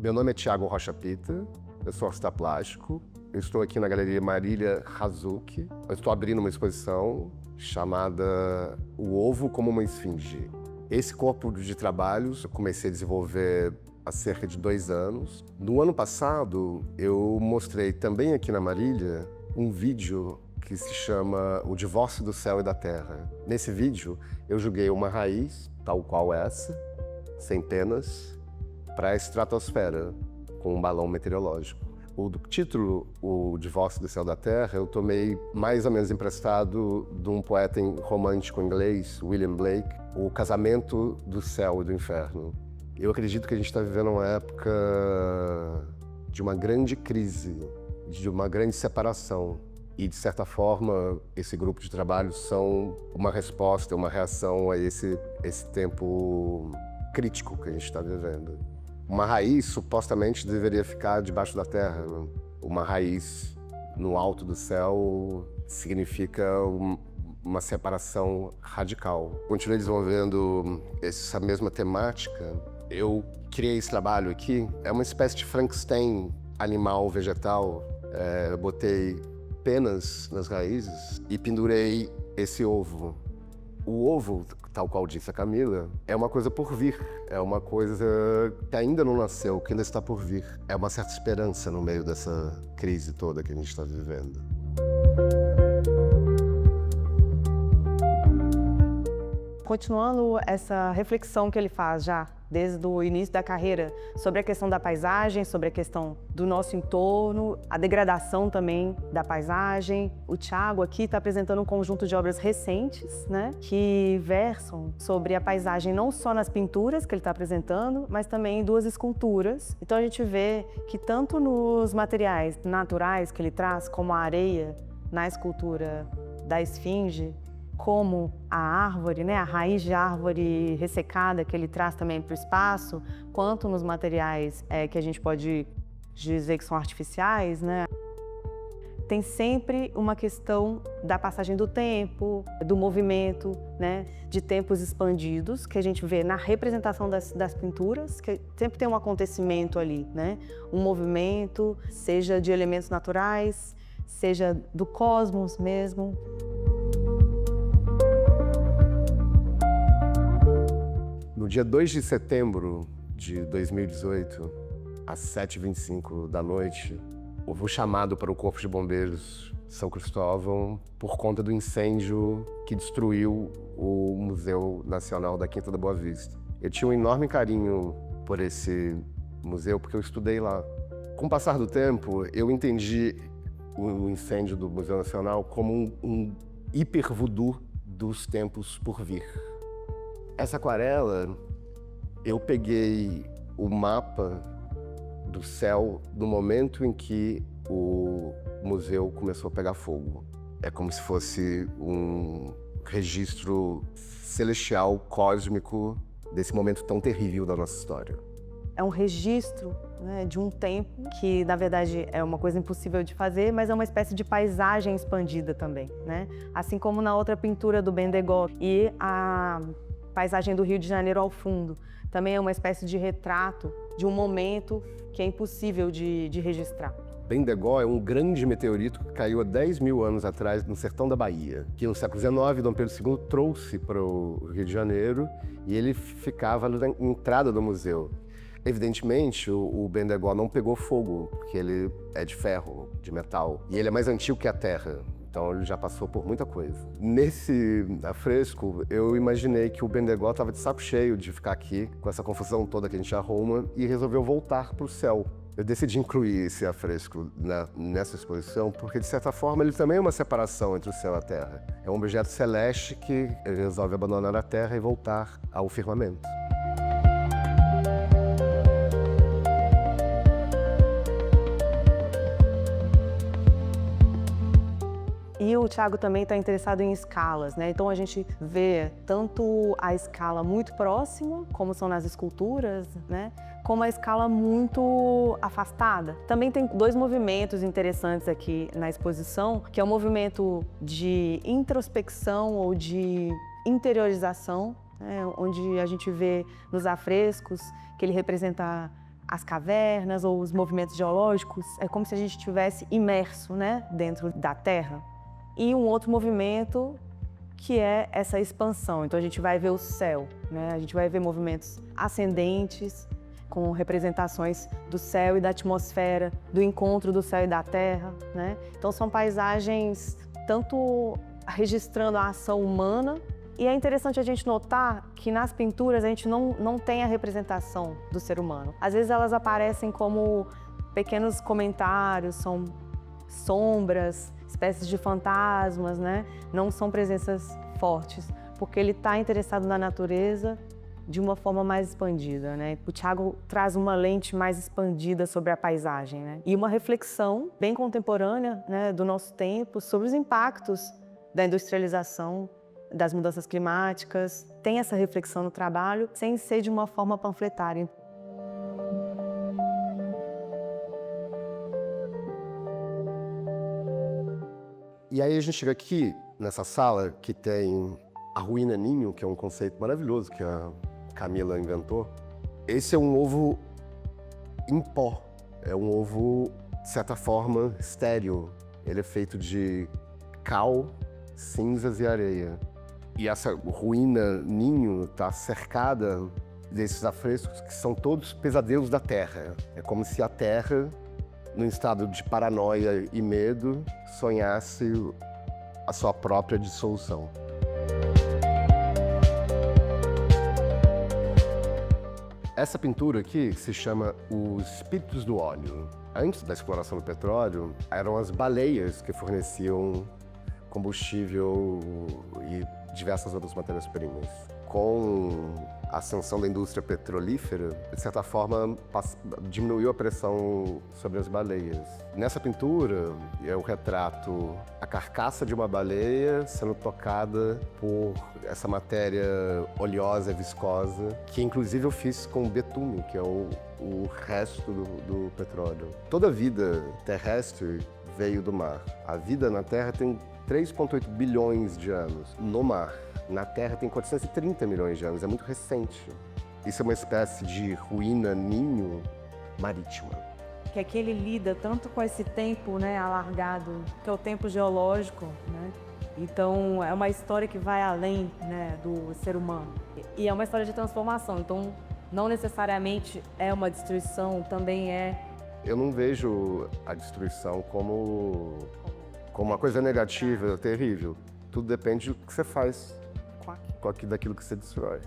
Meu nome é Thiago Rocha Pita, eu sou artista plástico. Eu estou aqui na Galeria Marília Hazuki. Eu estou abrindo uma exposição chamada O Ovo como uma Esfinge. Esse corpo de trabalhos eu comecei a desenvolver há cerca de 2 anos. No ano passado, eu mostrei também aqui na Marília um vídeo que se chama O Divórcio do Céu e da Terra. Nesse vídeo, eu joguei uma raiz, tal qual essa, sem penas, para a estratosfera, com um balão meteorológico. O título, O Divórcio do Céu e da Terra, eu tomei mais ou menos emprestado de um poeta romântico inglês, William Blake, O Casamento do Céu e do Inferno. Eu acredito que a gente está vivendo uma época de uma grande crise, de uma grande separação. E, de certa forma, esse grupo de trabalho são uma resposta, uma reação a esse tempo crítico que a gente está vivendo. Uma raiz, supostamente, deveria ficar debaixo da terra. Uma raiz no alto do céu significa uma separação radical. Continuei desenvolvendo essa mesma temática. Eu criei esse trabalho aqui. É uma espécie de Frankenstein animal, vegetal. Eu botei penas nas raízes e pendurei esse ovo. O ovo, tal qual disse a Camila, é uma coisa por vir. É uma coisa que ainda não nasceu, que ainda está por vir. É uma certa esperança no meio dessa crise toda que a gente está vivendo. Continuando essa reflexão que ele faz já desde o início da carreira sobre a questão da paisagem, sobre a questão do nosso entorno, a degradação também da paisagem. O Thiago aqui está apresentando um conjunto de obras recentes, né, que versam sobre a paisagem não só nas pinturas que ele está apresentando, mas também em 2 esculturas. Então a gente vê que tanto nos materiais naturais que ele traz, como a areia na escultura da Esfinge, como a árvore, né, a raiz de árvore ressecada que ele traz também para o espaço, quanto nos materiais que a gente pode dizer que são artificiais, né, tem sempre uma questão da passagem do tempo, do movimento, né, de tempos expandidos, que a gente vê na representação das pinturas, que sempre tem um acontecimento ali, né, um movimento, seja de elementos naturais, seja do cosmos mesmo. No dia 2 de setembro de 2018, às 7h25 da noite, houve um chamado para o Corpo de Bombeiros São Cristóvão por conta do incêndio que destruiu o Museu Nacional da Quinta da Boa Vista. Eu tinha um enorme carinho por esse museu porque eu estudei lá. Com o passar do tempo, eu entendi o incêndio do Museu Nacional como um hiper-voodoo dos tempos por vir. Essa aquarela, eu peguei o mapa do céu no momento em que o museu começou a pegar fogo. É como se fosse um registro celestial, cósmico, desse momento tão terrível da nossa história. É um registro, né, de um tempo que, na verdade, é uma coisa impossível de fazer, mas é uma espécie de paisagem expandida também, né? Assim como na outra pintura do Bendegó e a paisagem do Rio de Janeiro ao fundo. Também é uma espécie de retrato de um momento que é impossível de registrar. Bendegó é um grande meteorito que caiu há 10.000 anos atrás no sertão da Bahia, que no século XIX, Dom Pedro II trouxe para o Rio de Janeiro e ele ficava na entrada do museu. Evidentemente, o Bendegó não pegou fogo, porque ele é de ferro, de metal, e ele é mais antigo que a Terra. Então ele já passou por muita coisa. Nesse afresco, eu imaginei que o Bendegó estava de saco cheio de ficar aqui, com essa confusão toda que a gente arruma, e resolveu voltar para o céu. Eu decidi incluir esse afresco nessa exposição, porque de certa forma ele também é uma separação entre o céu e a terra. É um objeto celeste que resolve abandonar a terra e voltar ao firmamento. E o Thiago também está interessado em escalas, né? Então a gente vê tanto a escala muito próxima, como são nas esculturas, né? Como a escala muito afastada. Também tem 2 movimentos interessantes aqui na exposição, que é o movimento de introspecção ou de interiorização, né? Onde a gente vê nos afrescos que ele representa as cavernas ou os movimentos geológicos, é como se a gente estivesse imerso, né, dentro da Terra. E um outro movimento que é essa expansão. Então a gente vai ver o céu, né? A gente vai ver movimentos ascendentes, com representações do céu e da atmosfera, do encontro do céu e da terra, né? Então são paisagens tanto registrando a ação humana, e é interessante a gente notar que nas pinturas a gente não tem a representação do ser humano. Às vezes elas aparecem como pequenos comentários, são sombras, espécies de fantasmas, né? Não são presenças fortes, porque ele está interessado na natureza de uma forma mais expandida, né? O Thiago traz uma lente mais expandida sobre a paisagem, né? E uma reflexão bem contemporânea, né, do nosso tempo sobre os impactos da industrialização, das mudanças climáticas. Tem essa reflexão no trabalho, sem ser de uma forma panfletária. E aí a gente chega aqui, nessa sala, que tem a ruína ninho, que é um conceito maravilhoso que a Camila inventou. Esse é um ovo em pó. É um ovo, de certa forma, estéril. Ele é feito de cal, cinzas e areia. E essa ruína ninho está cercada desses afrescos que são todos pesadelos da Terra. É como se a Terra, num estado de paranoia e medo, sonhasse a sua própria dissolução. Essa pintura aqui se chama Os Espíritos do Óleo. Antes da exploração do petróleo, eram as baleias que forneciam combustível e diversas outras matérias-primas. Com a ascensão da indústria petrolífera, de certa forma, diminuiu a pressão sobre as baleias. Nessa pintura, eu retrato a carcaça de uma baleia sendo tocada por essa matéria oleosa, viscosa, que inclusive eu fiz com betume, que é o resto do petróleo. Toda a vida terrestre veio do mar. A vida na Terra tem 3,8 bilhões de anos. No mar, na Terra, tem 430 milhões de anos. É muito recente. Isso é uma espécie de ruína ninho marítima. Que aqui ele lida tanto com esse tempo, né, alargado, que é o tempo geológico, né? Então é uma história que vai além, né, do ser humano. E é uma história de transformação. Então não necessariamente é uma destruição, também é. Eu não vejo a destruição como uma coisa negativa, terrível. Tudo depende do que você faz daquilo que você destrói.